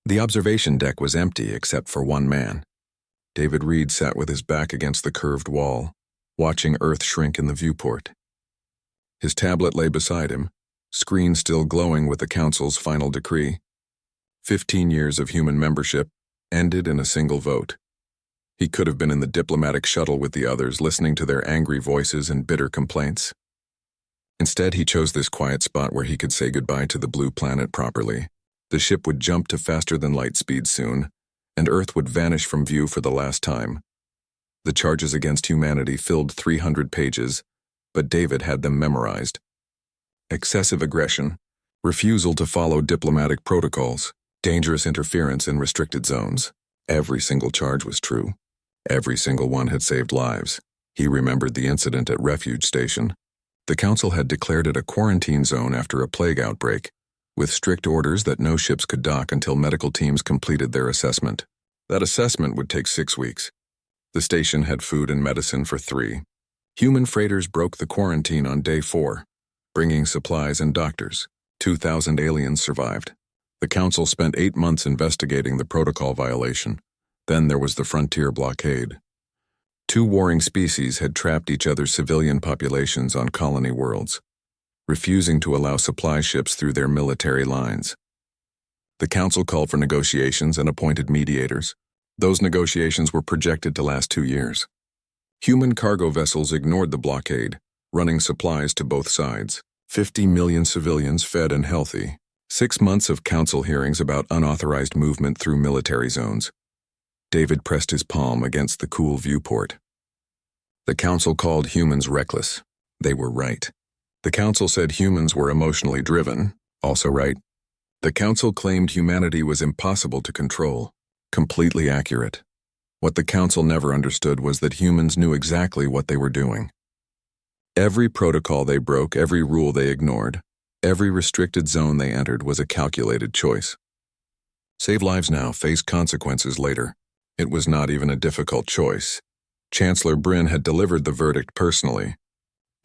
The observation deck was empty except for one man. David Reed sat with his back against the curved wall, watching Earth shrink in the viewport. His tablet lay beside him, screen still glowing with the Council's final decree. 15 years of human membership ended in a single vote. He could have been in the diplomatic shuttle with the others, listening to their angry voices and bitter complaints. Instead, he chose this quiet spot where he could say goodbye to the blue planet properly. The ship would jump to faster-than-light speed soon, and Earth would vanish from view for the last time. The charges against humanity filled 300 pages, but David had them memorized. Excessive aggression, refusal to follow diplomatic protocols, dangerous interference in restricted zones. Every single charge was true. Every single one had saved lives. He remembered the incident at Refuge Station. The Council had declared it a quarantine zone after a plague outbreak, with strict orders that no ships could dock until medical teams completed their assessment. That assessment would take 6 weeks. The station had food and medicine for 3. Human freighters broke the quarantine on day 4, bringing supplies and doctors. 2,000 aliens survived. The Council spent 8 months investigating the protocol violation. Then there was the frontier blockade. 2 warring species had trapped each other's civilian populations on colony worlds, refusing to allow supply ships through their military lines. The Council called for negotiations and appointed mediators. Those negotiations were projected to last 2 years. Human cargo vessels ignored the blockade, running supplies to both sides. 50 million civilians fed and healthy. 6 months of Council hearings about unauthorized movement through military zones. David pressed his palm against the cool viewport. The Council called humans reckless. They were right. The Council said humans were emotionally driven, also right. The Council claimed humanity was impossible to control, completely accurate. What the Council never understood was that humans knew exactly what they were doing. Every protocol they broke, every rule they ignored, every restricted zone they entered was a calculated choice. Save lives now, face consequences later. It was not even a difficult choice. Chancellor Bryn had delivered the verdict personally.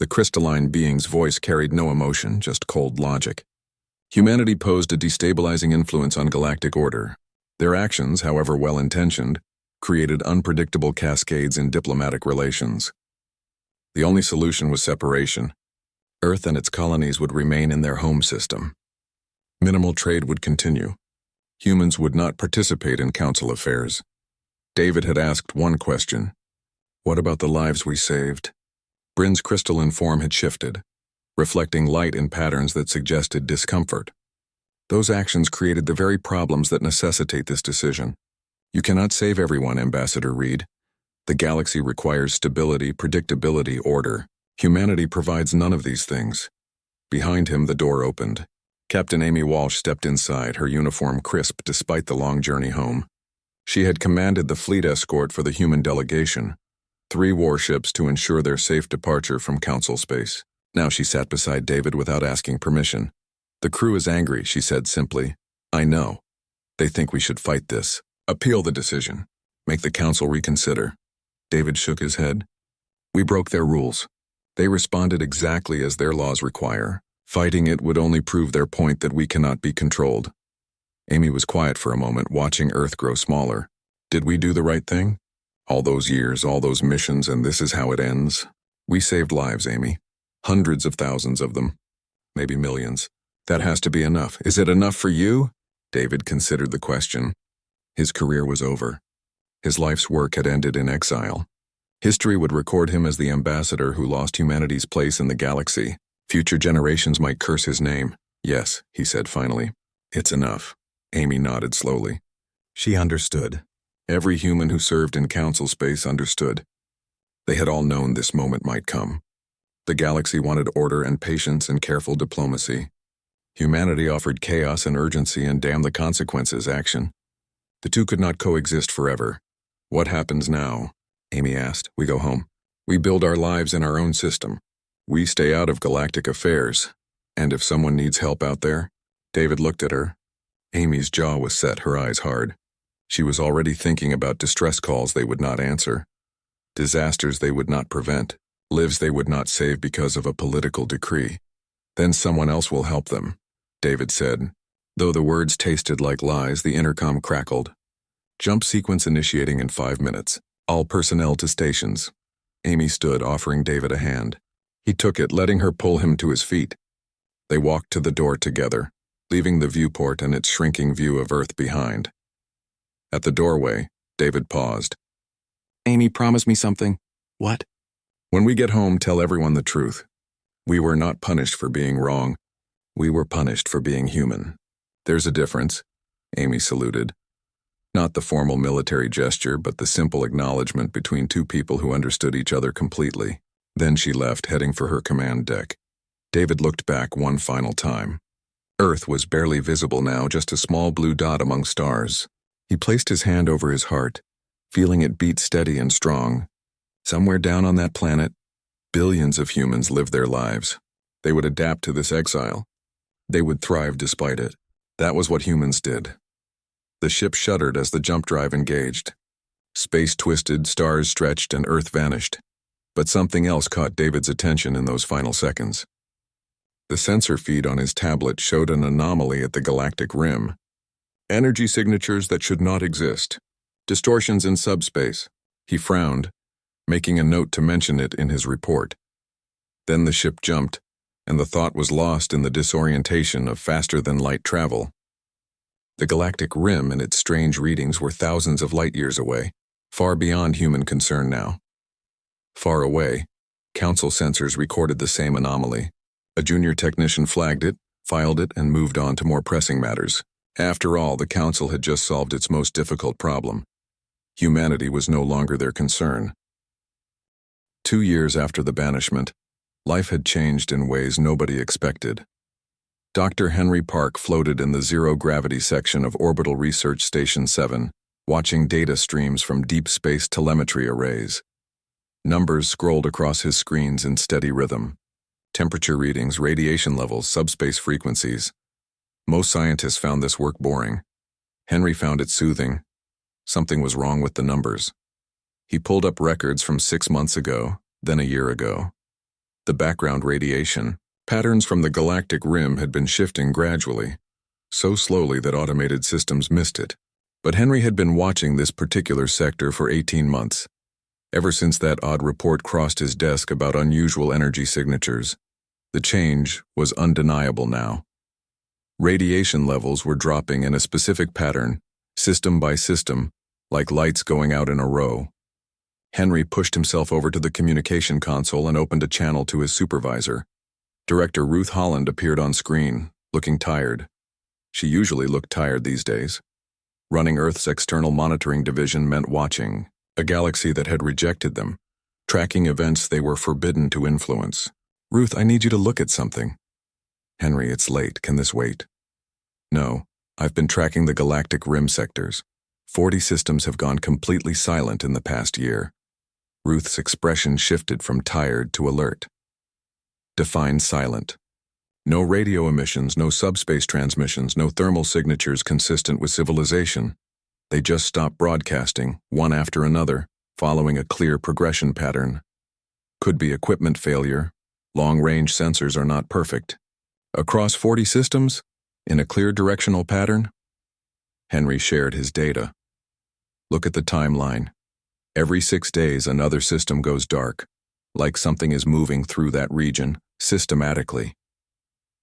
The crystalline being's voice carried no emotion, just cold logic. Humanity posed a destabilizing influence on galactic order. Their actions, however well-intentioned, created unpredictable cascades in diplomatic relations. The only solution was separation. Earth and its colonies would remain in their home system. Minimal trade would continue. Humans would not participate in Council affairs. David had asked one question. What about the lives we saved? Bryn's crystalline form had shifted, reflecting light in patterns that suggested discomfort. Those actions created the very problems that necessitate this decision. You cannot save everyone, Ambassador Reed. The galaxy requires stability, predictability, order. Humanity provides none of these things. Behind him, the door opened. Captain Amy Walsh stepped inside, her uniform crisp despite the long journey home. She had commanded the fleet escort for the human delegation, 3 warships to ensure their safe departure from Council space. Now she sat beside David without asking permission. The crew is angry, she said simply. I know. They think we should fight this. Appeal the decision. Make the Council reconsider. David shook his head. We broke their rules. They responded exactly as their laws require. Fighting it would only prove their point that we cannot be controlled. Amy was quiet for a moment, watching Earth grow smaller. Did we do the right thing? All those years, all those missions, and this is how it ends? We saved lives, Amy. Hundreds of thousands of them. Maybe millions. That has to be enough. Is it enough for you? David considered the question. His career was over. His life's work had ended in exile. History would record him as the ambassador who lost humanity's place in the galaxy. Future generations might curse his name. Yes, he said finally. It's enough. Amy nodded slowly. She understood. Every human who served in Council space understood. They had all known this moment might come. The galaxy wanted order and patience and careful diplomacy. Humanity offered chaos and urgency and damn the consequences action. The two could not coexist forever. What happens now? Amy asked. We go home. We build our lives in our own system. We stay out of galactic affairs. And if someone needs help out there? David looked at her. Amy's jaw was set, her eyes hard. She was already thinking about distress calls they would not answer, disasters they would not prevent, lives they would not save because of a political decree. Then someone else will help them, David said. Though the words tasted like lies, the intercom crackled. Jump sequence initiating in 5 minutes. All personnel to stations. Amy stood, offering David a hand. He took it, letting her pull him to his feet. They walked to the door together, leaving the viewport and its shrinking view of Earth behind. At the doorway, David paused. Amy, promise me something. What? When we get home, tell everyone the truth. We were not punished for being wrong. We were punished for being human. There's a difference. Amy saluted. Not the formal military gesture, but the simple acknowledgement between two people who understood each other completely. Then she left, heading for her command deck. David looked back one final time. Earth was barely visible now, just a small blue dot among stars. He placed his hand over his heart, feeling it beat steady and strong. Somewhere down on that planet, billions of humans lived their lives. They would adapt to this exile. They would thrive despite it. That was what humans did. The ship shuddered as the jump drive engaged. Space twisted, stars stretched, and Earth vanished. But something else caught David's attention in those final seconds. The sensor feed on his tablet showed an anomaly at the galactic rim. Energy signatures that should not exist. Distortions in subspace. He frowned, making a note to mention it in his report. Then the ship jumped, and the thought was lost in the disorientation of faster-than-light travel. The galactic rim and its strange readings were thousands of light-years away, far beyond human concern now. Far away, Council sensors recorded the same anomaly. A junior technician flagged it, filed it, and moved on to more pressing matters. After all, the Council had just solved its most difficult problem. Humanity was no longer their concern. 2 years after the banishment, life had changed in ways nobody expected. Dr. Henry Park floated in the zero-gravity section of Orbital Research Station 7, watching data streams from deep space telemetry arrays. Numbers scrolled across his screens in steady rhythm. Temperature readings, radiation levels, subspace frequencies. Most scientists found this work boring. Henry found it soothing. Something was wrong with the numbers. He pulled up records from 6 months ago, then a year ago. The background radiation, patterns from the galactic rim had been shifting gradually, so slowly that automated systems missed it. But Henry had been watching this particular sector for 18 months. Ever since that odd report crossed his desk about unusual energy signatures, the change was undeniable now. Radiation levels were dropping in a specific pattern, system by system, like lights going out in a row. Henry pushed himself over to the communication console and opened a channel to his supervisor. Director Ruth Holland appeared on screen, looking tired. She usually looked tired these days. Running Earth's external monitoring division meant watching a galaxy that had rejected them, tracking events they were forbidden to influence. Ruth, I need you to look at something. Henry, it's late. Can this wait? No, I've been tracking the galactic rim sectors. 40 systems have gone completely silent in the past year. Ruth's expression shifted from tired to alert. Define silent. No radio emissions, no subspace transmissions, no thermal signatures consistent with civilization. They just stopped broadcasting, one after another, following a clear progression pattern. Could be equipment failure. Long-range sensors are not perfect. Across 40 systems? In a clear directional pattern? Henry shared his data. Look at the timeline. Every 6 days, another system goes dark, like something is moving through that region, systematically.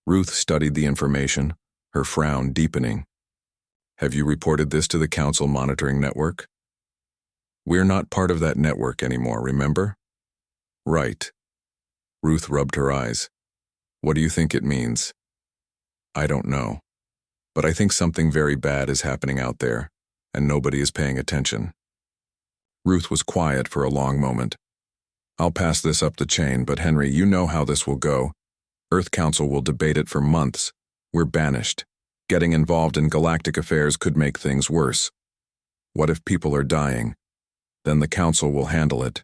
Ruth studied the information, her frown deepening. Have you reported this to the Council Monitoring Network? We're not part of that network anymore, remember? Right. Ruth rubbed her eyes. What do you think it means? I don't know. But I think something very bad is happening out there, and nobody is paying attention. Ruth was quiet for a long moment. I'll pass this up the chain, but Henry, you know how this will go. Earth Council will debate it for months. We're banished. Getting involved in galactic affairs could make things worse. What if people are dying? Then the Council will handle it.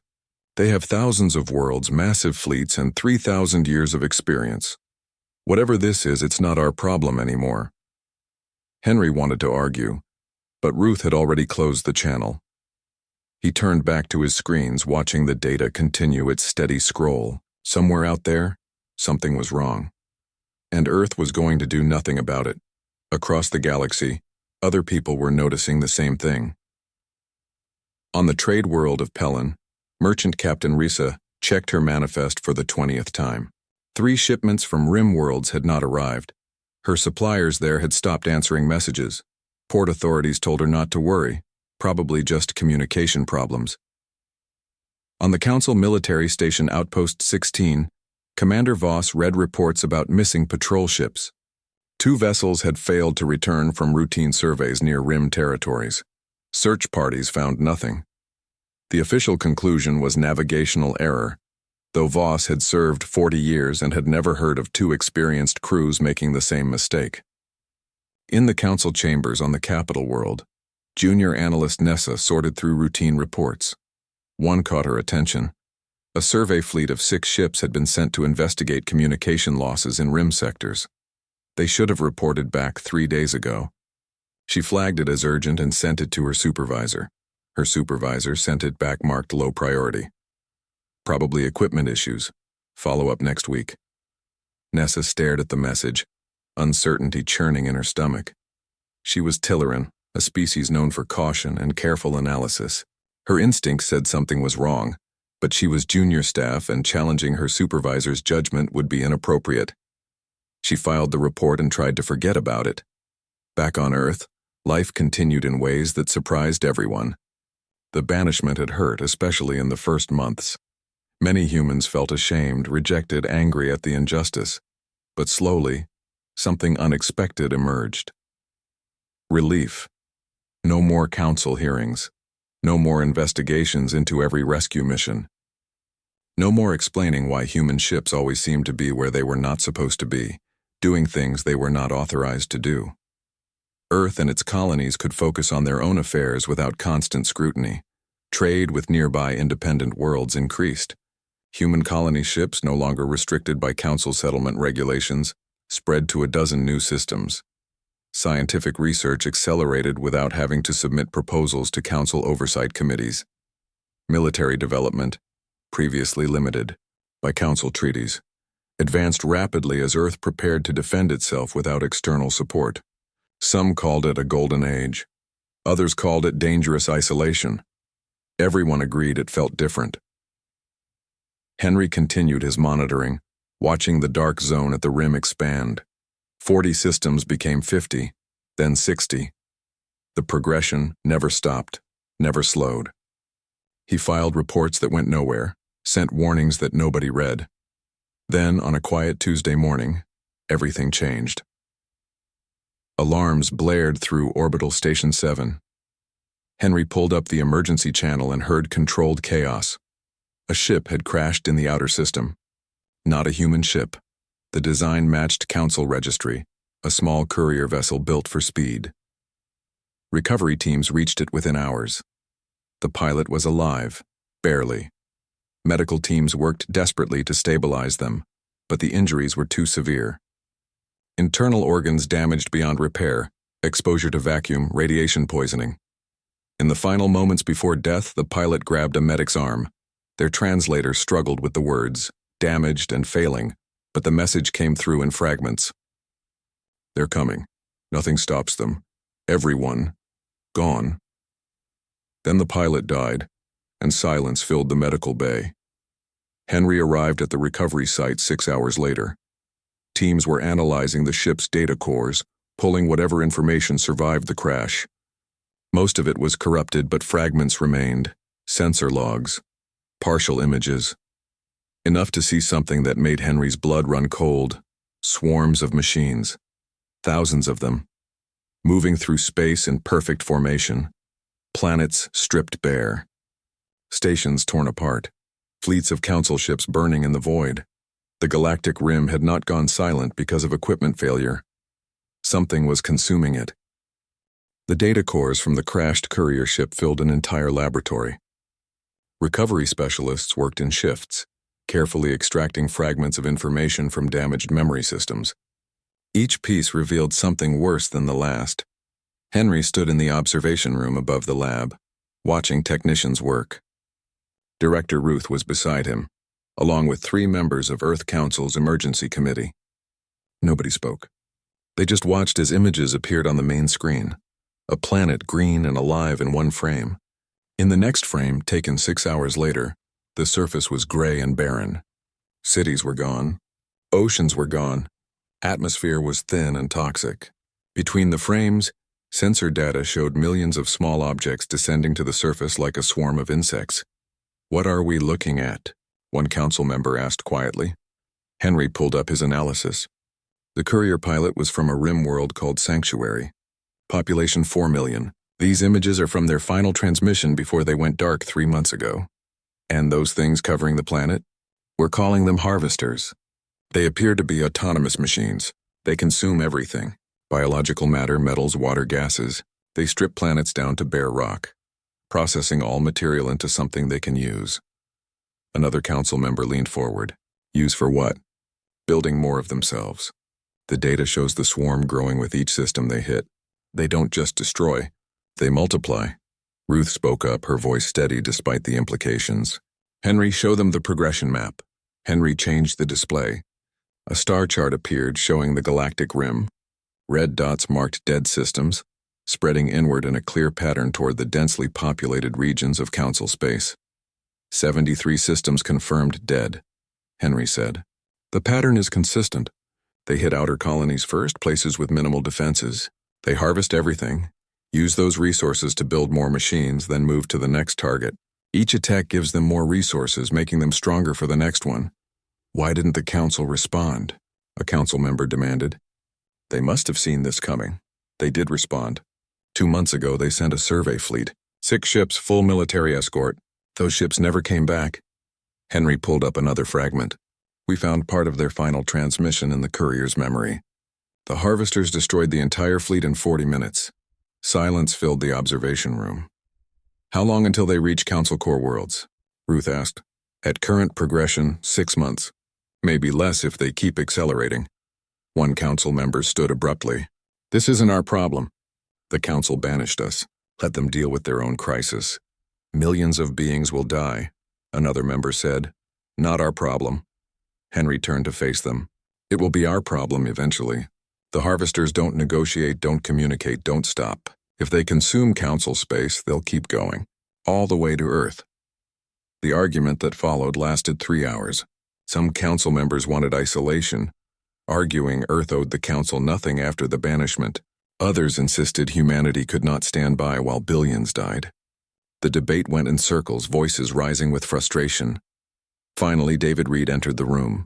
They have thousands of worlds, massive fleets, and 3,000 years of experience. Whatever this is, it's not our problem anymore. Henry wanted to argue, but Ruth had already closed the channel. He turned back to his screens, watching the data continue its steady scroll. Somewhere out there, something was wrong. And Earth was going to do nothing about it. Across the galaxy, other people were noticing the same thing. On the trade world of Pelin, Merchant Captain Risa checked her manifest for the 20th time. 3 shipments from Rim worlds had not arrived. Her suppliers there had stopped answering messages. Port authorities told her not to worry, probably just communication problems. On the Council Military Station Outpost 16, Commander Voss read reports about missing patrol ships. 2 vessels had failed to return from routine surveys near Rim territories. Search parties found nothing. The official conclusion was navigational error, though Voss had served 40 years and had never heard of 2 experienced crews making the same mistake. In the council chambers on the capital world, junior analyst Nessa sorted through routine reports. One caught her attention. A survey fleet of 6 ships had been sent to investigate communication losses in Rim sectors. They should have reported back 3 days ago. She flagged it as urgent and sent it to her supervisor. Her supervisor sent it back marked low priority. Probably equipment issues. Follow up next week. Nessa stared at the message, uncertainty churning in her stomach. She was Tilleran, a species known for caution and careful analysis. Her instinct said something was wrong, but she was junior staff and challenging her supervisor's judgment would be inappropriate. She filed the report and tried to forget about it. Back on Earth, life continued in ways that surprised everyone. The banishment had hurt, especially in the first months. Many humans felt ashamed, rejected, angry at the injustice. But slowly, something unexpected emerged. Relief. No more council hearings. No more investigations into every rescue mission. No more explaining why human ships always seemed to be where they were not supposed to be, doing things they were not authorized to do. Earth and its colonies could focus on their own affairs without constant scrutiny. Trade with nearby independent worlds increased. Human colony ships, no longer restricted by council settlement regulations, spread to a dozen new systems. Scientific research accelerated without having to submit proposals to council oversight committees. Military development, previously limited by council treaties, advanced rapidly as Earth prepared to defend itself without external support. Some called it a golden age. Others called it dangerous isolation. Everyone agreed it felt different. Henry continued his monitoring, watching the dark zone at the rim expand. 40 systems became 50, then 60. The progression never stopped, never slowed. He filed reports that went nowhere, sent warnings that nobody read. Then, on a quiet Tuesday morning, everything changed. Alarms blared through Orbital Station 7. Henry pulled up the emergency channel and heard controlled chaos. A ship had crashed in the outer system. Not a human ship. The design matched Council Registry, a small courier vessel built for speed. Recovery teams reached it within hours. The pilot was alive, barely. Medical teams worked desperately to stabilize them, but the injuries were too severe. Internal organs damaged beyond repair, exposure to vacuum, radiation poisoning. In the final moments before death, the pilot grabbed a medic's arm. Their translator struggled with the words, damaged and failing, but the message came through in fragments. They're coming. Nothing stops them. Everyone. Gone. Then the pilot died, and silence filled the medical bay. Henry arrived at the recovery site 6 hours later. Teams were analyzing the ship's data cores, pulling whatever information survived the crash. Most of it was corrupted, but fragments remained. Sensor logs. Partial images. Enough to see something that made Henry's blood run cold. Swarms of machines. Thousands of them. Moving through space in perfect formation. Planets stripped bare. Stations torn apart. Fleets of council ships burning in the void. The galactic rim had not gone silent because of equipment failure. Something was consuming it. The data cores from the crashed courier ship filled an entire laboratory. Recovery specialists worked in shifts, carefully extracting fragments of information from damaged memory systems. Each piece revealed something worse than the last. Henry stood in the observation room above the lab, watching technicians work. Director Ruth was beside him, along with 3 members of Earth Council's Emergency Committee. Nobody spoke. They just watched as images appeared on the main screen. A planet green and alive in one frame. In the next frame, taken 6 hours later, the surface was gray and barren. Cities were gone. Oceans were gone. Atmosphere was thin and toxic. Between the frames, sensor data showed millions of small objects descending to the surface like a swarm of insects. "What are we looking at?" one council member asked quietly. Henry pulled up his analysis. The courier pilot was from a rim world called Sanctuary. Population 4 million. These images are from their final transmission before they went dark 3 months ago. And those things covering the planet? We're calling them harvesters. They appear to be autonomous machines. They consume everything. Biological matter, metals, water, gases. They strip planets down to bare rock, processing all material into something they can use. Another council member leaned forward. Use for what? Building more of themselves. The data shows the swarm growing with each system they hit. They don't just destroy, they multiply. Ruth spoke up, her voice steady despite the implications. "Henry, show them the progression map." Henry changed the display. A star chart appeared showing the galactic rim. Red dots marked dead systems, spreading inward in a clear pattern toward the densely populated regions of Council space. 73 systems confirmed dead, Henry said. The pattern is consistent. They hit outer colonies first, places with minimal defenses. They harvest everything, use those resources to build more machines, then move to the next target. Each attack gives them more resources, making them stronger for the next one. "Why didn't the council respond?" a council member demanded. "They must have seen this coming." They did respond. 2 months ago, they sent a survey fleet. 6 ships, full military escort. Those ships never came back. Henry pulled up another fragment. "We found part of their final transmission in the courier's memory. The harvesters destroyed the entire fleet in 40 minutes. Silence filled the observation room." "How long until they reach Council Core worlds?" Ruth asked. "At current progression, 6 months. Maybe less if they keep accelerating." One council member stood abruptly. "This isn't our problem. The council banished us. Let them deal with their own crisis. Millions of beings will die," another member said. "Not our problem." Henry turned to face them. "It will be our problem eventually. The harvesters don't negotiate, don't communicate, don't stop. If they consume council space, they'll keep going, all the way to Earth." The argument that followed lasted 3 hours. Some council members wanted isolation, arguing Earth owed the council nothing after the banishment. Others insisted humanity could not stand by while billions died. The debate went in circles, voices rising with frustration. Finally, David Reed entered the room.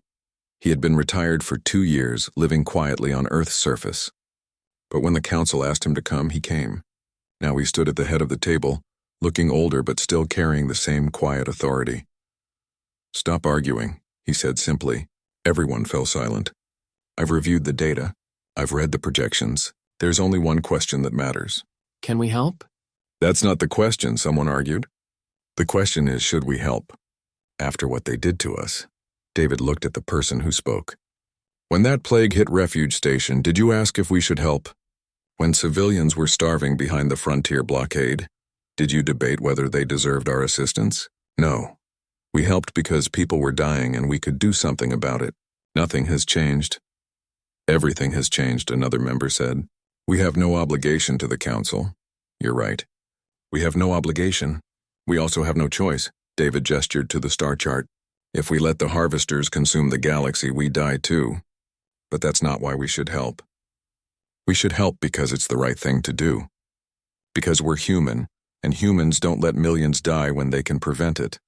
He had been retired for 2 years, living quietly on Earth's surface. But when the council asked him to come, he came. Now he stood at the head of the table, looking older but still carrying the same quiet authority. "Stop arguing," he said simply. Everyone fell silent. "I've reviewed the data. I've read the projections. There's only one question that matters." Can we help? "That's not the question," someone argued. "The question is, should we help? After what they did to us." David looked at the person who spoke. "When that plague hit Refuge Station, did you ask if we should help? When civilians were starving behind the frontier blockade, did you debate whether they deserved our assistance? No. We helped because people were dying and we could do something about it. Nothing has changed." "Everything has changed," another member said. "We have no obligation to the council." "You're right. We have no obligation. We also have no choice." David gestured to the star chart. "If we let the harvesters consume the galaxy, we die too. But that's not why we should help. We should help because it's the right thing to do. Because we're human, and humans don't let millions die when they can prevent it."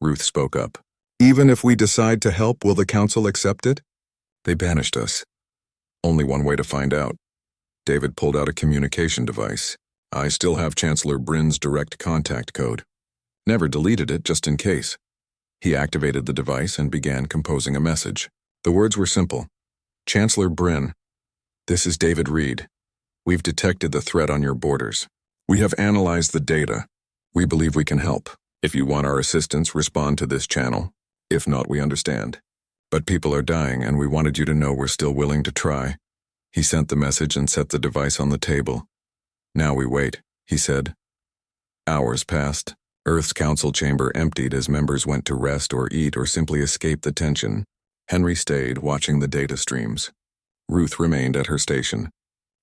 Ruth spoke up. "Even if we decide to help, will the council accept it?" "They banished us. Only one way to find out." David pulled out a communication device. "I still have Chancellor Bryn's direct contact code. Never deleted it, just in case." He activated the device and began composing a message. The words were simple. "Chancellor Bryn, this is David Reed. We've detected the threat on your borders. We have analyzed the data. We believe we can help. If you want our assistance, respond to this channel. If not, we understand. But people are dying, and we wanted you to know we're still willing to try." He sent the message and set the device on the table. "Now we wait," he said. Hours passed. Earth's council chamber emptied as members went to rest or eat or simply escape the tension. Henry stayed, watching the data streams. Ruth remained at her station.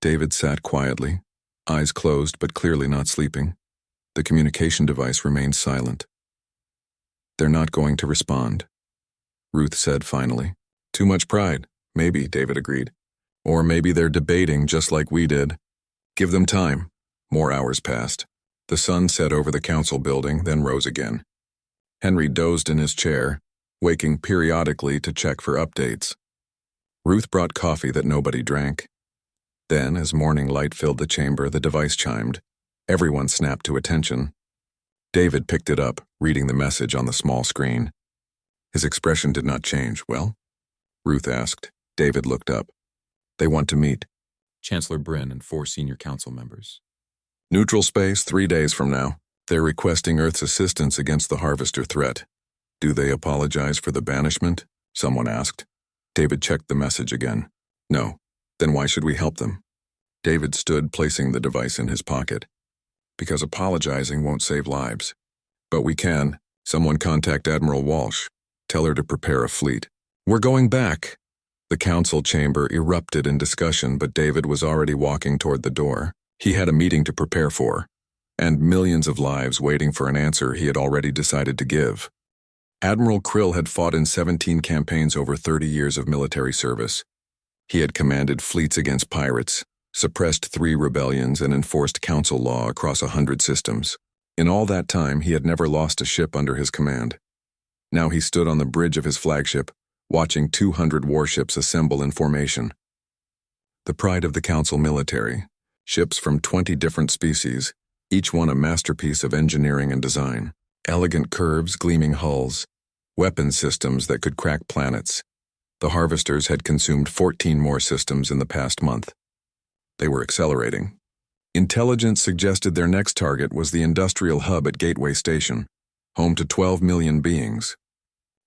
David sat quietly, eyes closed but clearly not sleeping. The communication device remained silent. "They're not going to respond," Ruth said finally. "Too much pride, maybe," David agreed. "Or maybe they're debating just like we did. Give them time." More hours passed. The sun set over the council building, then rose again. Henry dozed in his chair, waking periodically to check for updates. Ruth brought coffee that nobody drank. Then, as morning light filled the chamber, the device chimed. Everyone snapped to attention. David picked it up, reading the message on the small screen. His expression did not change. "Well?" Ruth asked. David looked up. "They want to meet Chancellor Bryn and 4 senior council members. Neutral space 3 days from now. They're requesting Earth's assistance against the Harvester threat." "Do they apologize for the banishment?" someone asked. David checked the message again. "No. Then why should we help them?" David stood, placing the device in his pocket. "Because apologizing won't save lives. But we can. Someone contact Admiral Walsh. Tell her to prepare a fleet. We're going back." The council chamber erupted in discussion, but David was already walking toward the door. He had a meeting to prepare for, and millions of lives waiting for an answer he had already decided to give. Admiral Krill had fought in 17 campaigns over 30 years of military service. He had commanded fleets against pirates, suppressed 3 rebellions, and enforced council law across 100 systems. In all that time, he had never lost a ship under his command. Now he stood on the bridge of his flagship, watching 200 warships assemble in formation. The pride of the council military, ships from 20 different species, each one a masterpiece of engineering and design. Elegant curves, gleaming hulls, weapon systems that could crack planets. The Harvesters had consumed 14 more systems in the past month. They were accelerating. Intelligence suggested their next target was the industrial hub at Gateway Station, home to 12 million beings.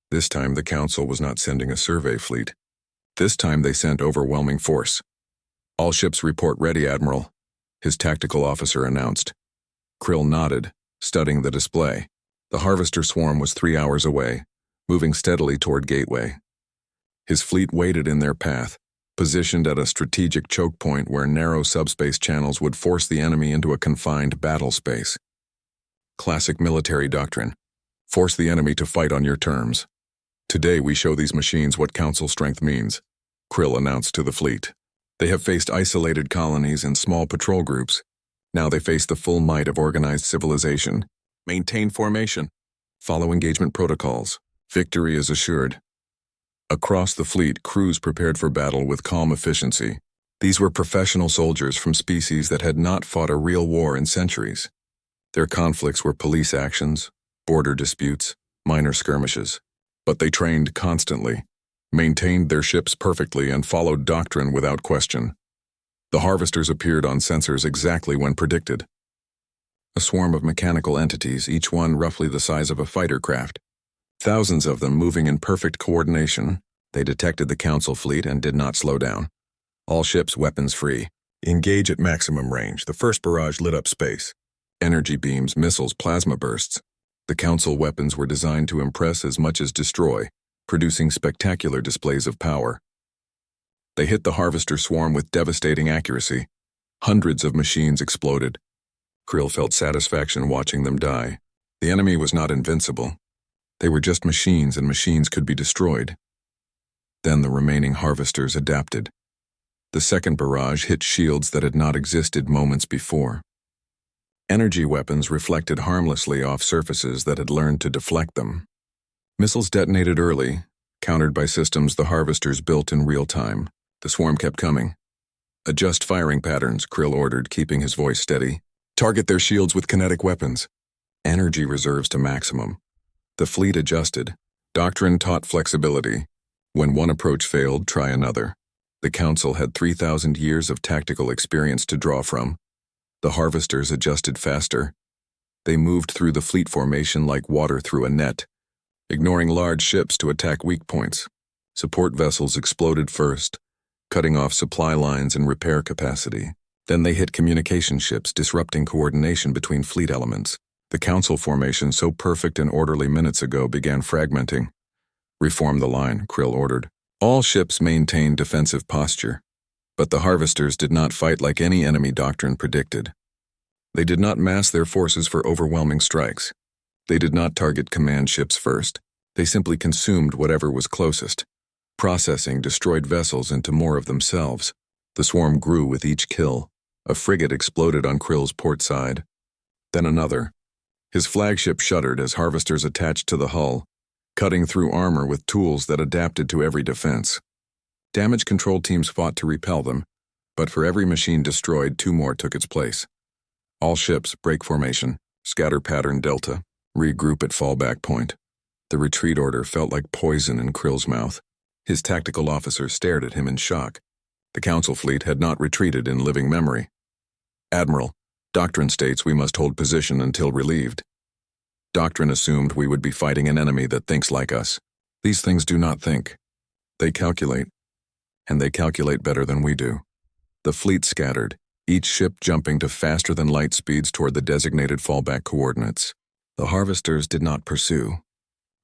This time the Council was not sending a survey fleet. This time they sent overwhelming force. "All ships report ready, Admiral," his tactical officer announced. Krill nodded, studying the display. The Harvester swarm was 3 hours away, moving steadily toward Gateway. His fleet waited in their path, positioned at a strategic choke point where narrow subspace channels would force the enemy into a confined battle space. Classic military doctrine. Force the enemy to fight on your terms. "Today we show these machines what Council strength means," Krill announced to the fleet. "They have faced isolated colonies and small patrol groups. Now they face the full might of organized civilization. Maintain formation. Follow engagement protocols. Victory is assured." Across the fleet, crews prepared for battle with calm efficiency. These were professional soldiers from species that had not fought a real war in centuries. Their conflicts were police actions, border disputes, minor skirmishes. But they trained constantly, maintained their ships perfectly, and followed doctrine without question. The Harvesters appeared on sensors exactly when predicted. A swarm of mechanical entities, each one roughly the size of a fighter craft. Thousands of them moving in perfect coordination. They detected the Council fleet and did not slow down. All ships weapons free. Engage at maximum range. The first barrage lit up space. Energy beams, missiles, plasma bursts. The Council weapons were designed to impress as much as destroy, producing spectacular displays of power. They hit the Harvester swarm with devastating accuracy. Hundreds of machines exploded. Krill felt satisfaction watching them die. The enemy was not invincible. They were just machines, and machines could be destroyed. Then the remaining Harvesters adapted. The second barrage hit shields that had not existed moments before. Energy weapons reflected harmlessly off surfaces that had learned to deflect them. Missiles detonated early, countered by systems the Harvesters built in real time. The swarm kept coming. "Adjust firing patterns," Krill ordered, keeping his voice steady. "Target their shields with kinetic weapons. Energy reserves to maximum." The fleet adjusted. Doctrine taught flexibility. When one approach failed, try another. The Council had 3,000 years of tactical experience to draw from. The Harvesters adjusted faster. They moved through the fleet formation like water through a net, ignoring large ships to attack weak points. Support vessels exploded first, cutting off supply lines and repair capacity. Then they hit communication ships, disrupting coordination between fleet elements. The Council formation, so perfect and orderly minutes ago, began fragmenting. "Reform the line," Krill ordered. "All ships maintain defensive posture. But the harvesters did not fight like any enemy doctrine predicted. They did not mass their forces for overwhelming strikes. They did not target command ships first. They simply consumed whatever was closest. Processing destroyed vessels into more of themselves. The swarm grew with each kill. A frigate exploded on Krill's port side. Then another. His flagship shuddered as harvesters attached to the hull, cutting through armor with tools that adapted to every defense. Damage control teams fought to repel them, but for every machine destroyed, 2 more took its place. All ships break formation, scatter pattern delta, regroup at fallback point. The retreat order felt like poison in Krill's mouth. His tactical officer stared at him in shock. The Council fleet had not retreated in living memory. Admiral, doctrine states we must hold position until relieved. Doctrine assumed we would be fighting an enemy that thinks like us. These things do not think. They calculate. And they calculate better than we do. The fleet scattered, each ship jumping to faster-than-light speeds toward the designated fallback coordinates. The harvesters did not pursue.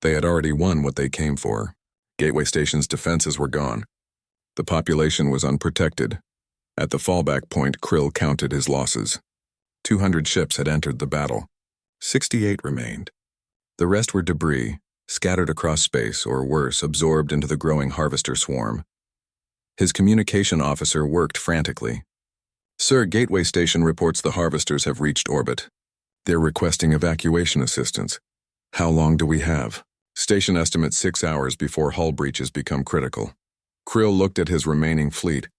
They had already won what they came for. Gateway Station's defenses were gone. The population was unprotected. At the fallback point, Krill counted his losses. 200 ships had entered the battle. 68 remained. The rest were debris, scattered across space, or worse, absorbed into the growing harvester swarm. His communication officer worked frantically. Sir, Gateway Station reports the harvesters have reached orbit. They're requesting evacuation assistance. How long do we have? Station estimates 6 hours before hull breaches become critical. Krill looked at his remaining fleet.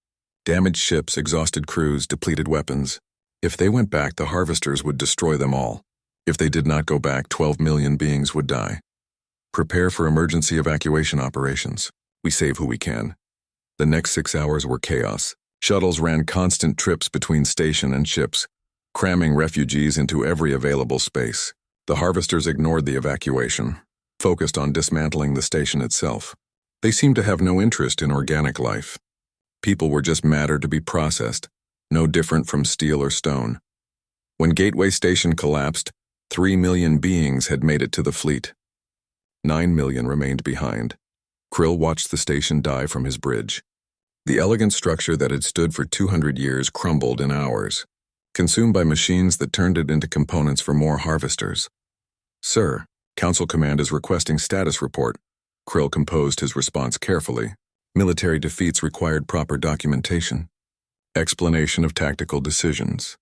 Damaged ships, exhausted crews, depleted weapons. If they went back, the harvesters would destroy them all. If they did not go back, 12 million beings would die. Prepare for emergency evacuation operations. We save who we can. The next 6 hours were chaos. Shuttles ran constant trips between station and ships, cramming refugees into every available space. The harvesters ignored the evacuation, focused on dismantling the station itself. They seemed to have no interest in organic life. People were just matter to be processed, no different from steel or stone. When Gateway Station collapsed, 3 million beings had made it to the fleet. 9 million remained behind. Krill watched the station die from his bridge. The elegant structure that had stood for 200 years crumbled in hours, consumed by machines that turned it into components for more harvesters. Sir, Council Command is requesting status report. Krill composed his response carefully. Military defeats required proper documentation. Explanation of tactical decisions.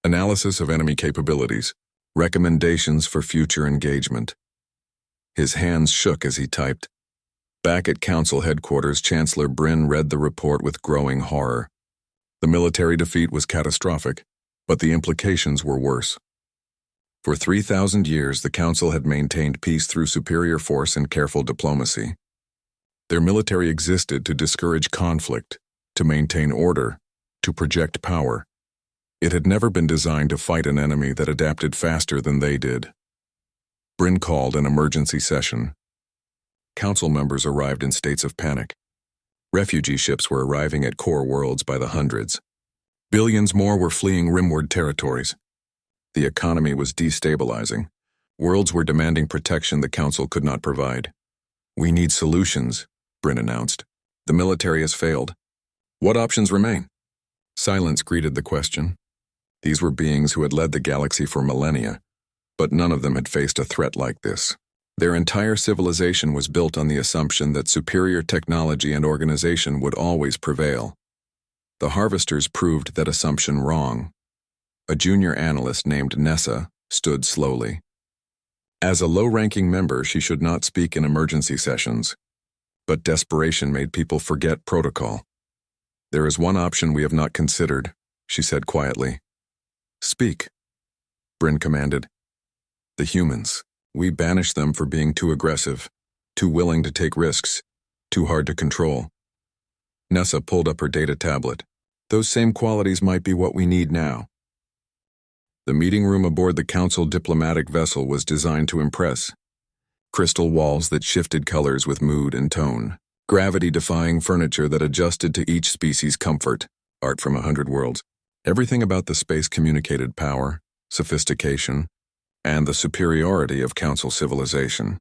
Analysis of enemy capabilities. Recommendations for future engagement. His hands shook as he typed. Back at Council headquarters, Chancellor Bryn read the report with growing horror. The military defeat was catastrophic, but the implications were worse. For 3,000 years, the Council had maintained peace through superior force and careful diplomacy. Their military existed to discourage conflict, to maintain order, to project power. It had never been designed to fight an enemy that adapted faster than they did. Bryn called an emergency session. Council members arrived in states of panic. Refugee ships were arriving at core worlds by the hundreds. Billions more were fleeing rimward territories. The economy was destabilizing. Worlds were demanding protection the Council could not provide. We need solutions, Bryn announced. The military has failed. What options remain? Silence greeted the question. These were beings who had led the galaxy for millennia, but none of them had faced a threat like this. Their entire civilization was built on the assumption that superior technology and organization would always prevail. The harvesters proved that assumption wrong. A junior analyst named Nessa stood slowly. As a low-ranking member, she should not speak in emergency sessions, but desperation made people forget protocol. There is one option we have not considered, she said quietly. Speak, Bryn commanded. The humans. We banished them for being too aggressive, too willing to take risks, too hard to control. Nessa pulled up her data tablet. Those same qualities might be what we need now. The meeting room aboard the Council diplomatic vessel was designed to impress. Crystal walls that shifted colors with mood and tone. Gravity-defying furniture that adjusted to each species' comfort. Art from 100 worlds. Everything about the space communicated power, sophistication, and the superiority of Council civilization.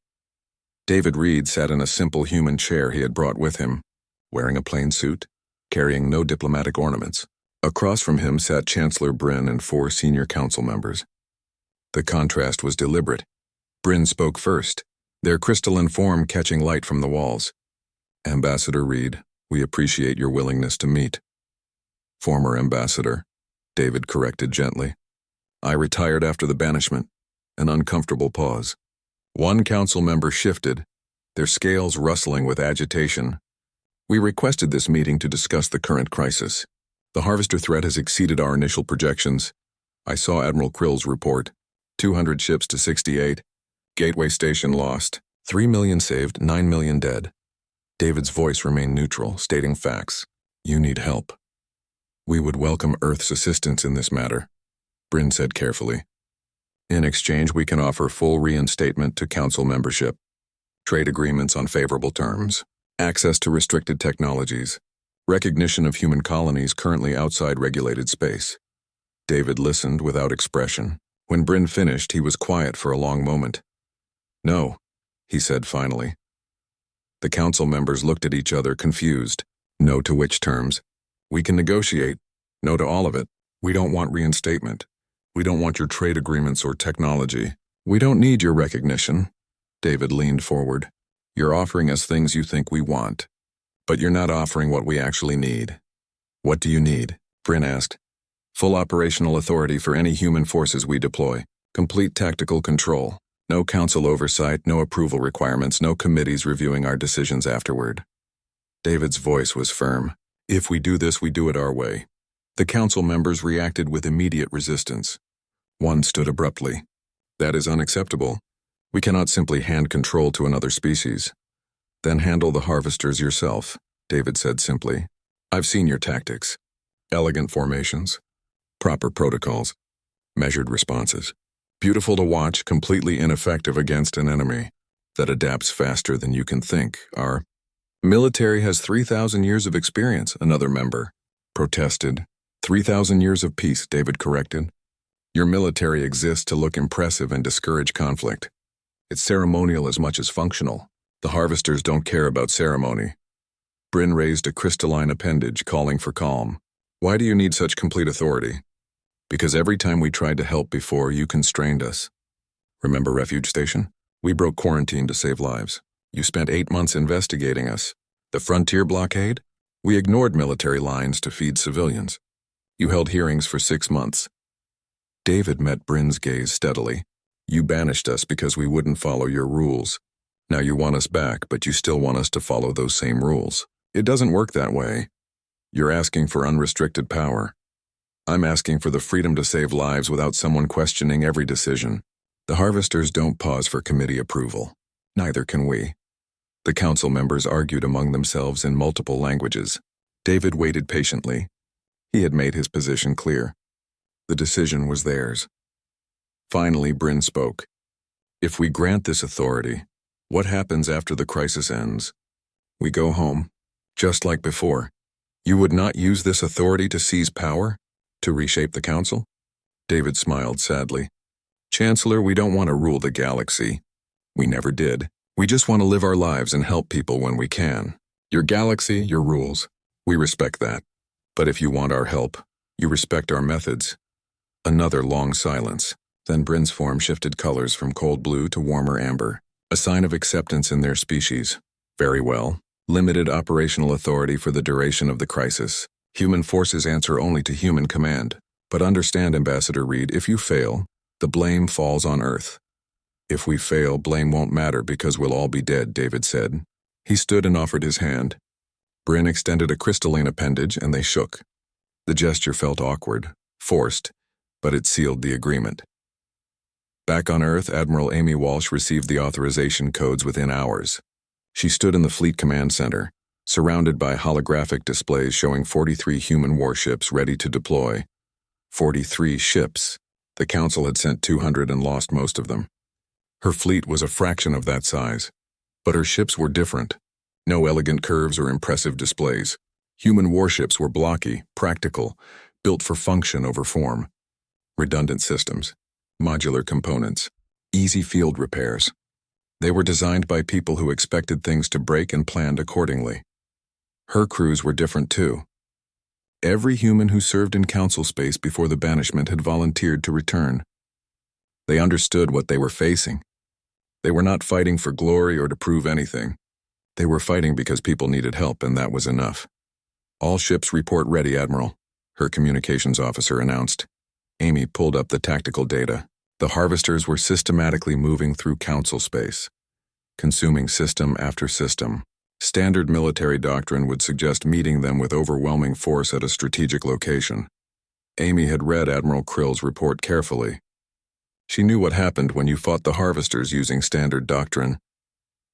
David Reed sat in a simple human chair he had brought with him, wearing a plain suit, carrying no diplomatic ornaments. Across from him sat Chancellor Bryn and 4 senior council members. The contrast was deliberate. Bryn spoke first, their crystalline form catching light from the walls. "Ambassador Reed, we appreciate your willingness to meet." "Former ambassador," David corrected gently. "I retired after the banishment." An uncomfortable pause. One council member shifted, their scales rustling with agitation. "We requested this meeting to discuss the current crisis. The harvester threat has exceeded our initial projections. I saw Admiral Krill's report. 200 ships to 68. Gateway station lost. 3 million saved, 9 million dead." David's voice remained neutral, stating facts. "You need help." "We would welcome Earth's assistance in this matter," Bryn said carefully. "In exchange, we can offer full reinstatement to council membership, trade agreements on favorable terms, access to restricted technologies, recognition of human colonies currently outside regulated space." David listened without expression. When Bryn finished, he was quiet for a long moment. "No," he said finally. The council members looked at each other, confused. "No to which terms?" "We can negotiate. No to all of it. We don't want reinstatement. We don't want your trade agreements or technology. We don't need your recognition." David leaned forward. "You're offering us things you think we want, but you're not offering what we actually need." "What do you need?" Bryn asked. "Full operational authority for any human forces we deploy. Complete tactical control. No council oversight, no approval requirements, no committees reviewing our decisions afterward." David's voice was firm. "If we do this, we do it our way." The council members reacted with immediate resistance. One stood abruptly. "That is unacceptable. We cannot simply hand control to another species." "Then handle the harvesters yourself," David said simply. "I've seen your tactics. Elegant formations, proper protocols, measured responses. Beautiful to watch, completely ineffective against an enemy that adapts faster than you can think. Our military has 3,000 years of experience," another member protested. 3,000 years of peace, David corrected. "Your military exists to look impressive and discourage conflict. It's ceremonial as much as functional. The harvesters don't care about ceremony." Bryn raised a crystalline appendage, calling for calm. "Why do you need such complete authority?" "Because every time we tried to help before, you constrained us. Remember Refuge Station? We broke quarantine to save lives. You spent 8 months investigating us. The frontier blockade? We ignored military lines to feed civilians. You held hearings for 6 months. David met Bryn's gaze steadily. You banished us because we wouldn't follow your rules. Now you want us back, but you still want us to follow those same rules. It doesn't work that way. You're asking for unrestricted power. I'm asking for the freedom to save lives without someone questioning every decision. The harvesters don't pause for committee approval. Neither can we." The council members argued among themselves in multiple languages. David waited patiently. He had made his position clear. The decision was theirs. Finally, Bryn spoke. "If we grant this authority, what happens after the crisis ends? We go home, just like before. You would not use this authority to seize power? To reshape the council?" David smiled sadly. "Chancellor, we don't want to rule the galaxy. We never did. We just want to live our lives and help people when we can. Your galaxy, your rules. We respect that. But if you want our help, you respect our methods." Another long silence. Then Bryn's form shifted colors from cold blue to warmer amber, a sign of acceptance in their species. "Very well. Limited operational authority for the duration of the crisis. Human forces answer only to human command. But understand, Ambassador Reed, if you fail, the blame falls on Earth." "If we fail, blame won't matter because we'll all be dead," David said. He stood and offered his hand. Bryn extended a crystalline appendage and they shook. The gesture felt awkward, forced, but it sealed the agreement. Back on Earth, Admiral Amy Walsh received the authorization codes within hours. She stood in the Fleet Command Center, surrounded by holographic displays showing 43 human warships ready to deploy. 43 ships. The Council had sent 200 and lost most of them. Her fleet was a fraction of that size, but her ships were different. No elegant curves or impressive displays. Human warships were blocky, practical, built for function over form. Redundant systems, modular components, easy field repairs. They were designed by people who expected things to break and planned accordingly. Her crews were different too. Every human who served in council space before the banishment had volunteered to return. They understood what they were facing. They were not fighting for glory or to prove anything. They were fighting because people needed help, and that was enough. All ships report ready, Admiral, her communications officer announced. Amy pulled up the tactical data. The harvesters were systematically moving through council space, consuming system after system. Standard military doctrine would suggest meeting them with overwhelming force at a strategic location. Amy had read Admiral Krill's report carefully. She knew what happened when you fought the harvesters using standard doctrine.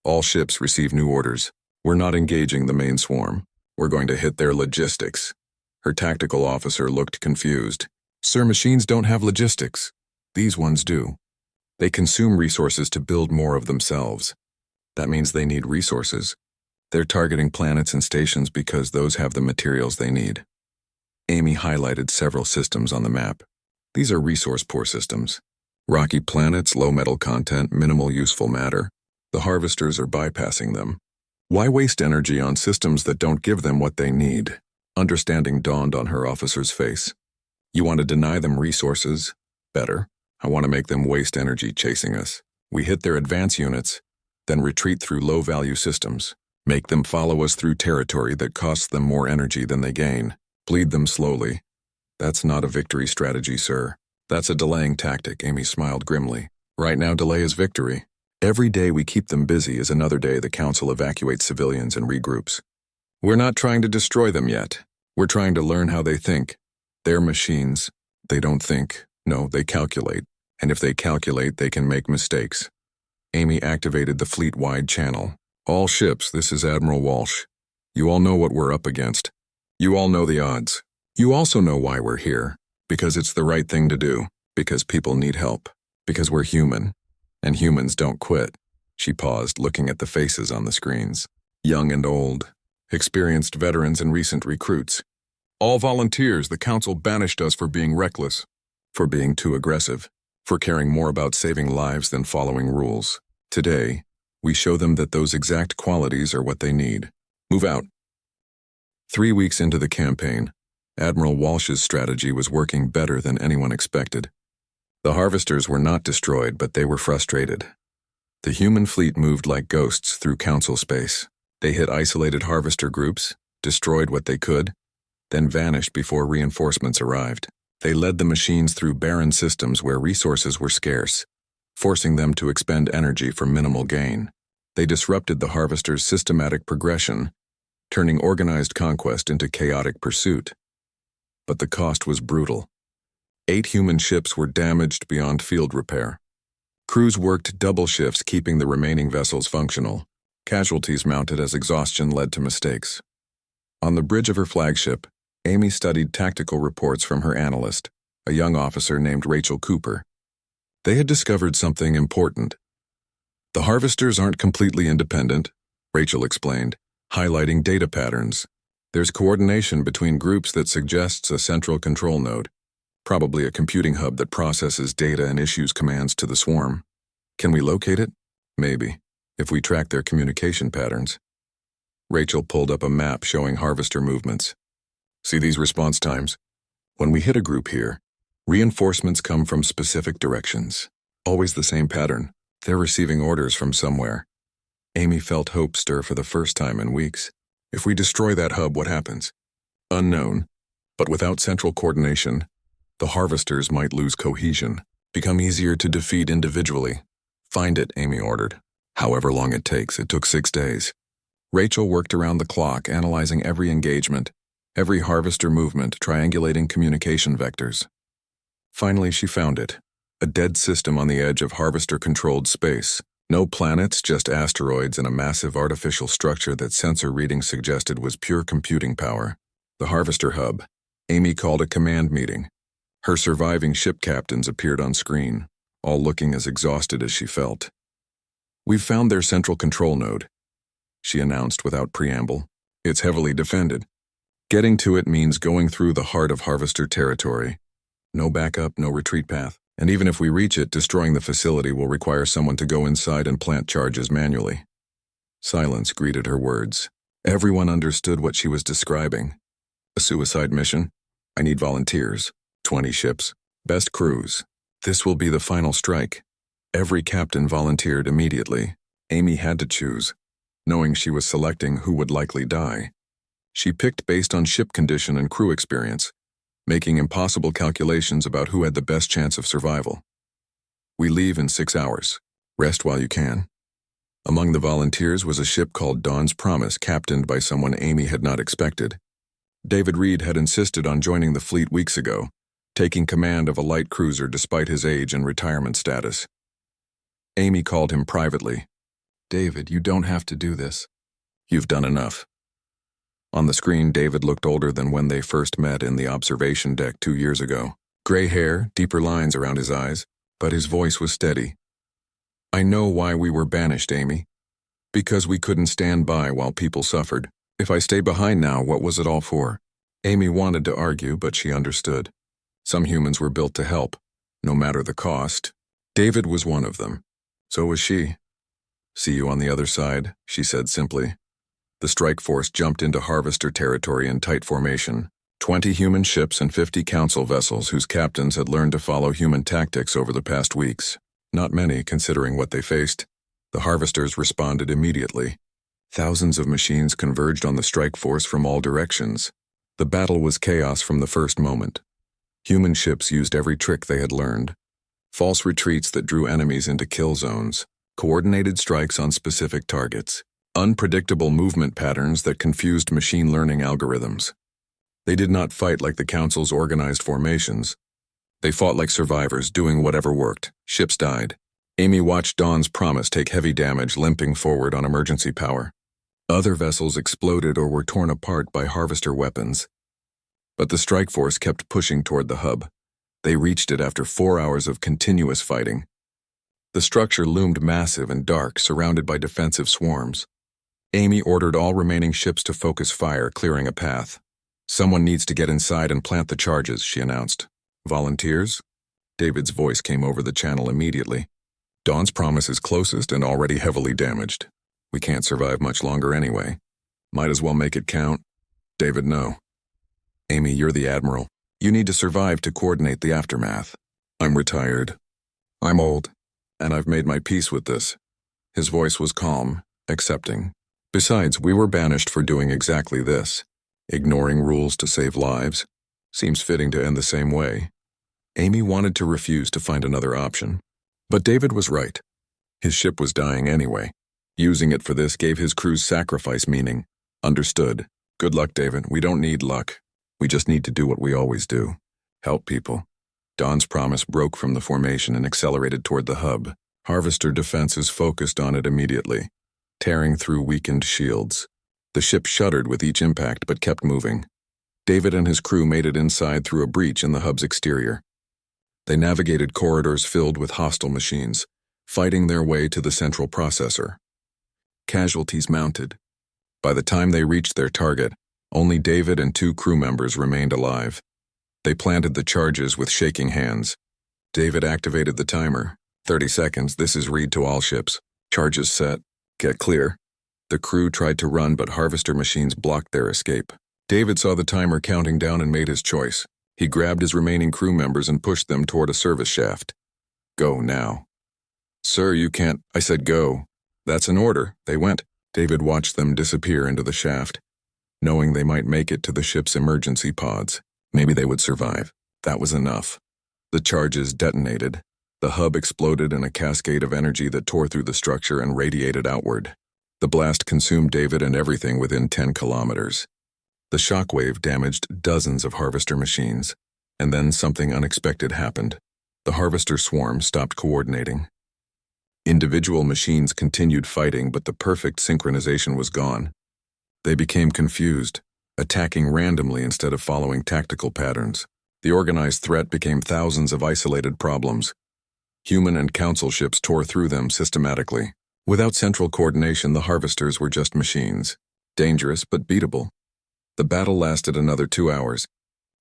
All ships receive new orders. We're not engaging the main swarm. We're going to hit their logistics. Her tactical officer looked confused. Sir, machines don't have logistics. These ones do. They consume resources to build more of themselves. That means they need resources. They're targeting planets and stations because those have the materials they need. Amy highlighted several systems on the map. These are resource-poor systems. Rocky planets, low metal content, minimal useful matter. The harvesters are bypassing them. Why waste energy on systems that don't give them what they need? Understanding dawned on her officer's face. You want to deny them resources? Better. I want to make them waste energy chasing us. We hit their advance units, then retreat through low-value systems. Make them follow us through territory that costs them more energy than they gain. Bleed them slowly. That's not a victory strategy, sir. That's a delaying tactic, Amy smiled grimly. Right now, delay is victory. Every day we keep them busy is another day the Council evacuates civilians and regroups. We're not trying to destroy them yet. We're trying to learn how they think. They're machines. They don't think. No, they calculate. And if they calculate, they can make mistakes. Amy activated the fleet-wide channel. All ships, this is Admiral Walsh. You all know what we're up against. You all know the odds. You also know why we're here. Because it's the right thing to do. Because people need help. Because we're human. And humans don't quit. She paused, looking at the faces on the screens. Young and old. Experienced veterans and recent recruits. All volunteers. The Council banished us for being reckless. For being too aggressive. For caring more about saving lives than following rules. Today, we show them that those exact qualities are what they need. Move out. 3 weeks into the campaign, Admiral Walsh's strategy was working better than anyone expected. The harvesters were not destroyed, but they were frustrated. The human fleet moved like ghosts through council space. They hit isolated harvester groups, destroyed what they could, then vanished before reinforcements arrived. They led the machines through barren systems where resources were scarce, forcing them to expend energy for minimal gain. They disrupted the harvesters' systematic progression, turning organized conquest into chaotic pursuit. But the cost was brutal. 8 human ships were damaged beyond field repair. Crews worked double shifts keeping the remaining vessels functional. Casualties mounted as exhaustion led to mistakes. On the bridge of her flagship, Amy studied tactical reports from her analyst, a young officer named Rachel Cooper. They had discovered something important. The harvesters aren't completely independent, Rachel explained, highlighting data patterns. There's coordination between groups that suggests a central control node, probably a computing hub that processes data and issues commands to the swarm. Can we locate it? Maybe, if we track their communication patterns. Rachel pulled up a map showing harvester movements. See these response times? When we hit a group here, reinforcements come from specific directions. Always the same pattern. They're receiving orders from somewhere. Amy felt hope stir for the first time in weeks. If we destroy that hub, what happens? Unknown. But without central coordination, the harvesters might lose cohesion, become easier to defeat individually. Find it, Amy ordered. However long it takes, it took 6 days. Rachel worked around the clock, analyzing every engagement, every harvester movement, triangulating communication vectors. Finally, she found it. A dead system on the edge of harvester-controlled space. No planets, just asteroids and a massive artificial structure that sensor readings suggested was pure computing power. The harvester hub. Amy called a command meeting. Her surviving ship captains appeared on screen, all looking as exhausted as she felt. We've found their central control node, she announced without preamble. It's heavily defended. Getting to it means going through the heart of harvester territory. No backup, no retreat path. And even if we reach it, destroying the facility will require someone to go inside and plant charges manually. Silence greeted her words. Everyone understood what she was describing. A suicide mission? I need volunteers. 20 ships. Best crews. This will be the final strike. Every captain volunteered immediately. Amy had to choose, knowing she was selecting who would likely die. She picked based on ship condition and crew experience, making impossible calculations about who had the best chance of survival. We leave in 6 hours. Rest while you can. Among the volunteers was a ship called Dawn's Promise, captained by someone Amy had not expected. David Reed had insisted on joining the fleet weeks ago, taking command of a light cruiser despite his age and retirement status. Amy called him privately. "David, you don't have to do this. You've done enough." On the screen, David looked older than when they first met in the observation deck 2 years ago. Gray hair, deeper lines around his eyes, but his voice was steady. "I know why we were banished, Amy. Because we couldn't stand by while people suffered. If I stay behind now, what was it all for?" Amy wanted to argue, but she understood. Some humans were built to help, no matter the cost. David was one of them. So was she. "See you on the other side," she said simply. The strike force jumped into Harvester territory in tight formation. 20 human ships and 50 council vessels whose captains had learned to follow human tactics over the past weeks. Not many, considering what they faced. The Harvesters responded immediately. Thousands of machines converged on the strike force from all directions. The battle was chaos from the first moment. Human ships used every trick they had learned. False retreats that drew enemies into kill zones. Coordinated strikes on specific targets. Unpredictable movement patterns that confused machine learning algorithms. They did not fight like the Council's organized formations. They fought like survivors, doing whatever worked. Ships died. Amy watched Dawn's Promise take heavy damage, limping forward on emergency power. Other vessels exploded or were torn apart by Harvester weapons. But the strike force kept pushing toward the hub. They reached it after 4 hours of continuous fighting. The structure loomed massive and dark, surrounded by defensive swarms. Amy ordered all remaining ships to focus fire, clearing a path. "Someone needs to get inside and plant the charges," she announced. "Volunteers?" David's voice came over the channel immediately. "Dawn's Promise is closest and already heavily damaged. We can't survive much longer anyway. Might as well make it count." "David, no." "Amy, you're the Admiral. You need to survive to coordinate the aftermath." "I'm retired. I'm old. And I've made my peace with this." His voice was calm, accepting. "Besides, we were banished for doing exactly this. Ignoring rules to save lives. Seems fitting to end the same way." Amy wanted to refuse to find another option. But David was right. His ship was dying anyway. Using it for this gave his crew's sacrifice meaning. "Understood. Good luck, David. We don't need luck. We just need to do what we always do. Help people." Dawn's Promise broke from the formation and accelerated toward the hub. Harvester defenses focused on it immediately, tearing through weakened shields. The ship shuddered with each impact but kept moving. David and his crew made it inside through a breach in the hub's exterior. They navigated corridors filled with hostile machines, fighting their way to the central processor. Casualties mounted. By the time they reached their target, only David and 2 crew members remained alive. They planted the charges with shaking hands. David activated the timer. 30 seconds, this is read to all ships. Charges set. Get clear. The crew tried to run, but Harvester machines blocked their escape. David saw the timer counting down and made his choice. He grabbed his remaining crew members and pushed them toward a service shaft. "Go now." "Sir, you can't." "I said go." "That's an order." They went. David watched them disappear into the shaft, knowing they might make it to the ship's emergency pods. Maybe they would survive. That was enough. The charges detonated. The hub exploded in a cascade of energy that tore through the structure and radiated outward. The blast consumed David and everything within 10 kilometers. The shockwave damaged dozens of Harvester machines, and then something unexpected happened. The Harvester swarm stopped coordinating. Individual machines continued fighting, but the perfect synchronization was gone. They became confused, attacking randomly instead of following tactical patterns. The organized threat became thousands of isolated problems. Human and council ships tore through them systematically. Without central coordination, the Harvesters were just machines. Dangerous, but beatable. The battle lasted another 2 hours.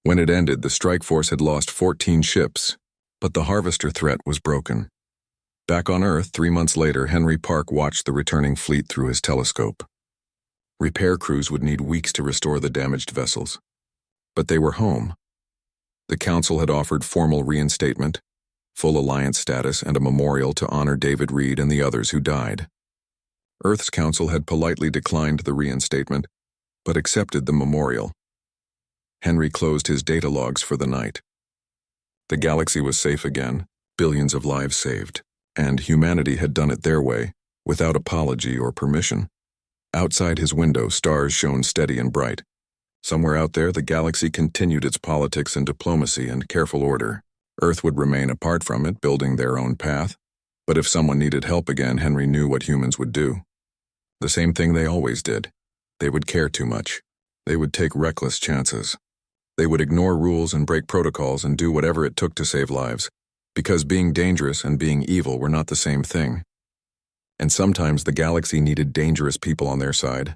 When it ended, the strike force had lost 14 ships, but the Harvester threat was broken. Back on Earth, 3 months later, Henry Park watched the returning fleet through his telescope. Repair crews would need weeks to restore the damaged vessels. But they were home. The council had offered formal reinstatement, full alliance status, and a memorial to honor David Reed and the others who died. Earth's council had politely declined the reinstatement, but accepted the memorial. Henry closed his data logs for the night. The galaxy was safe again, billions of lives saved, and humanity had done it their way, without apology or permission. Outside his window, stars shone steady and bright. Somewhere out there, the galaxy continued its politics and diplomacy and careful order. Earth would remain apart from it, building their own path. But if someone needed help again, Henry knew what humans would do. The same thing they always did. They would care too much. They would take reckless chances. They would ignore rules and break protocols and do whatever it took to save lives, because being dangerous and being evil were not the same thing. And sometimes the galaxy needed dangerous people on their side,